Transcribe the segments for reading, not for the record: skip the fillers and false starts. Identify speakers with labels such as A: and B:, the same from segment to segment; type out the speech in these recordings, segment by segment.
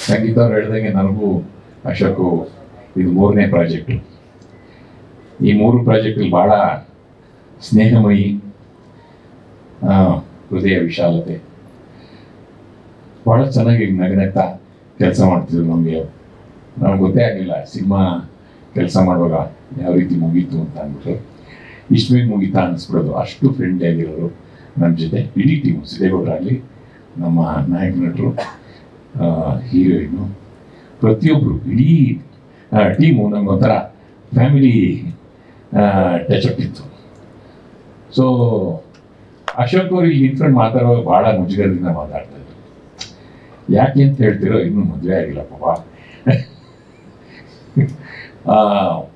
A: ಸಂಗೀತ ಅವ್ರು ಹೇಳಿದಂಗೆ ನನಗೂ ಅಶೋಕು ಇದು 3ನೇ ಪ್ರಾಜೆಕ್ಟು. ಈ 3 ಪ್ರಾಜೆಕ್ಟಲ್ಲಿ ಭಾಳ ಸ್ನೇಹಮಯಿ, ಹೃದಯ ವಿಶಾಲತೆ, ಭಾಳ ಚೆನ್ನಾಗಿ ನಗನಗ್ತಾ ಕೆಲಸ ಮಾಡ್ತಿದ್ರು. ನಮಗೆ ಗೊತ್ತೇ ಆಗಲಿಲ್ಲ ಸಿನಿಮಾ ಕೆಲಸ ಮಾಡುವಾಗ ಯಾವ ರೀತಿ ಮುಗೀತು ಅಂತ ಅಂದ್ಬಿಟ್ಟು. ಇಷ್ಟು ಬೇಗ ಮುಗೀತಾ ಅನ್ನಿಸ್ಬಿಡೋದು, ಅಷ್ಟು ಫ್ರೆಂಡ್ಲಿ ಆಗಿರೋರು ನಮ್ಮ ಜೊತೆ. ಇಡೀ ಟೀಮು, ಸಿದ್ದೇಗೌಡರಾಗಲಿ, ನಮ್ಮ ನಾಯಕ ನಟರು, ಹೀರೋಯಿನು, ಪ್ರತಿಯೊಬ್ಬರು, ಇಡೀ ಟೀಮು ನಮಗೊಂಥರ ಫ್ಯಾಮಿಲಿ ಟಚಪ್ ಇತ್ತು. ಸೊ ಅಶೋಕ್ ಅವರು ಈಗ ನಿಂತ್ಕೊಂಡು ಮಾತಾಡುವಾಗ ಭಾಳ ಮುಜುಗರದಿಂದ ಮಾತಾಡ್ತಾ ಇದ್ರು. ಯಾಕೆ ಅಂತ ಹೇಳ್ತಿರೋ, ಇನ್ನೂ ಮದುವೆ ಆಗಿಲ್ಲ ಪಾಪ,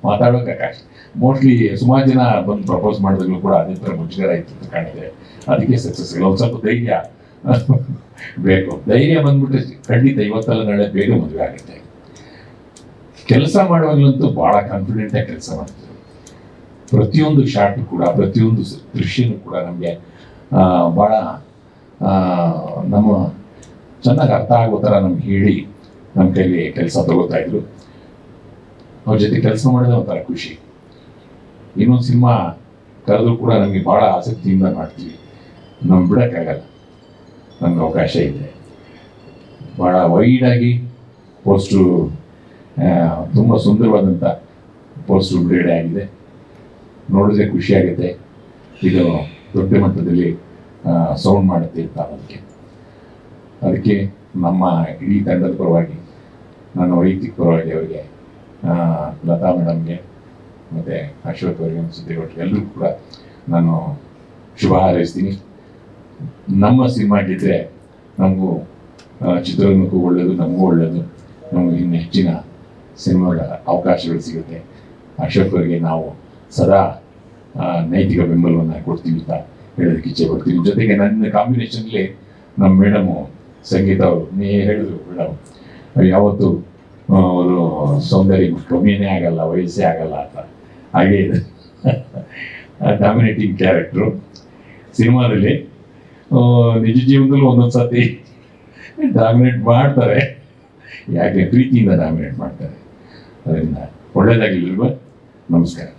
A: ಮಾತಾಡೋಕೆ ಕಷ್ಟ. ಮೋಸ್ಟ್ಲಿ ಸುಮಾರು ಜನ ಬಂದು ಪ್ರಪೋಸ್ ಮಾಡಿದಾಗಲೂ ಕೂಡ ಅದೇ ಥರ ಮುಜುಗರ ಇತ್ತು ಅಂತ ಕಾಣಿದೆ. ಅದಕ್ಕೆ ಸಕ್ಸಸ್ ಇಲ್ಲ. ಒಂದು ಸ್ವಲ್ಪ ಧೈರ್ಯ ಬೇಕು. ಧೈರ್ಯ ಬಂದ್ಬಿಟ್ರೆ ಖಂಡಿತ ಇವತ್ತಲ್ಲ ನಾಳೆ ಬೇಗ ಮದುವೆ ಆಗುತ್ತೆ. ಕೆಲಸ ಮಾಡುವಾಗಲಂತೂ ಭಾಳ ಕಾನ್ಫಿಡೆಂಟಾಗಿ ಕೆಲಸ ಮಾಡ್ತಿದ್ರು. ಪ್ರತಿಯೊಂದು ಶಾರ್ಟು ಕೂಡ, ಪ್ರತಿಯೊಂದು ದೃಶ್ಯನೂ ಕೂಡ ನಮಗೆ ಭಾಳ ನಮ್ಮ ಚೆನ್ನಾಗಿ ಅರ್ಥ ಆಗೋ ಥರ ನಮ್ಗೆ ಹೇಳಿ ನಮ್ಮ ಕೈಲಿ ಕೆಲಸ ತಗೋತಾ ಇದ್ರು. ಅವ್ರ ಜೊತೆ ಕೆಲಸ ಮಾಡೋದೇ ಒಂಥರ ಖುಷಿ. ಇನ್ನೊಂದು ಸಿನಿಮಾ ಕರೆದ್ರೂ ಕೂಡ ನಮಗೆ ಭಾಳ ಆಸಕ್ತಿಯಿಂದ ಮಾಡ್ತೀವಿ. ನಮ್ಗೆ ಬಿಡೋಕ್ಕಾಗಲ್ಲ, ನಮ್ಗೆ ಅವಕಾಶ ಇದೆ. ಭಾಳ ವೈಡಾಗಿ ಪೋಸ್ಟು, ತುಂಬ ಸುಂದರವಾದಂಥ ಪೋಸ್ಟು ಬಿಡುಗಡೆ ಆಗಿದೆ. ನೋಡಿದ್ರೆ ಖುಷಿಯಾಗುತ್ತೆ. ಇದು ದೊಡ್ಡ ಮಟ್ಟದಲ್ಲಿ ಸೌಂಡ್ ಮಾಡುತ್ತೆ ಅಂತ ಅದಕ್ಕೆ ನಮ್ಮ ಇಡೀ ತಂಡದ ಪರವಾಗಿ, ನನ್ನ ವೈಯಕ್ತಿಕ ಪರವಾಗಿ ಅವರಿಗೆ, ಲತಾ ಮೇಡಮ್ಗೆ ಮತ್ತು ಅಶೋಕ್ ಅವರಿಗೆ, ಸಿದ್ದೇಗೌಡರಿಗೆ ಎಲ್ಲರಿಗೂ ಕೂಡ ನಾನು ಶುಭ ಹಾರೈಸ್ತೀನಿ. ನಮ್ಮ ಸಿನಿಮಾ ಗೆದ್ದರೆ ನಮಗೂ ಚಿತ್ರರಂಗಕ್ಕೂ ಒಳ್ಳೆಯದು, ನಮಗೂ ಒಳ್ಳೆಯದು. ನಮಗೆ ಇನ್ನು ಹೆಚ್ಚಿನ ಸಿನಿಮಾಗಳ ಅವಕಾಶಗಳು ಸಿಗುತ್ತೆ. ಅಶೋಕ್ ಅವರಿಗೆ ನಾವು ಸದಾ ನೈತಿಕ ಬೆಂಬಲವನ್ನು ಕೊಡ್ತೀವಿ ಅಂತ ಹೇಳೋದಕ್ಕೆ ಇಚ್ಛೆ ಪಡ್ತೀವಿ. ಜೊತೆಗೆ ನನ್ನ ಕಾಂಬಿನೇಷನ್ಲಿ ನಮ್ಮ ಮೇಡಮು ಸಂಗೀತ ಅವರು ಹೇಳಿದ್ರು, ಮೇಡಮ್ ಯಾವತ್ತು ಅವರು ಸೌಂದರ್ಯ ಕಮ್ಮಿನೇ ಆಗಲ್ಲ, ವಯಸ್ಸೇ ಆಗಲ್ಲ ಅಂತ. ಹಾಗೇ ಇದೆ. ಡಾಮಿನೇಟಿಂಗ್ ಕ್ಯಾರೆಕ್ಟ್ರು ಸಿನಿಮಾದಲ್ಲಿ, ನಿಜ ಜೀವನದಲ್ಲೂ ಒಂದೊಂದು ಸತಿ ಡಾಮಿನೇಟ್ ಮಾಡ್ತಾರೆ. ಯಾಕೆ ಪ್ರೀತಿಯಿಂದ ಡಾಮಿನೇಟ್ ಮಾಡ್ತಾರೆ. ಅದರಿಂದ ಒಳ್ಳೆಯದಾಗಿಲ್ವ. ನಮಸ್ಕಾರ.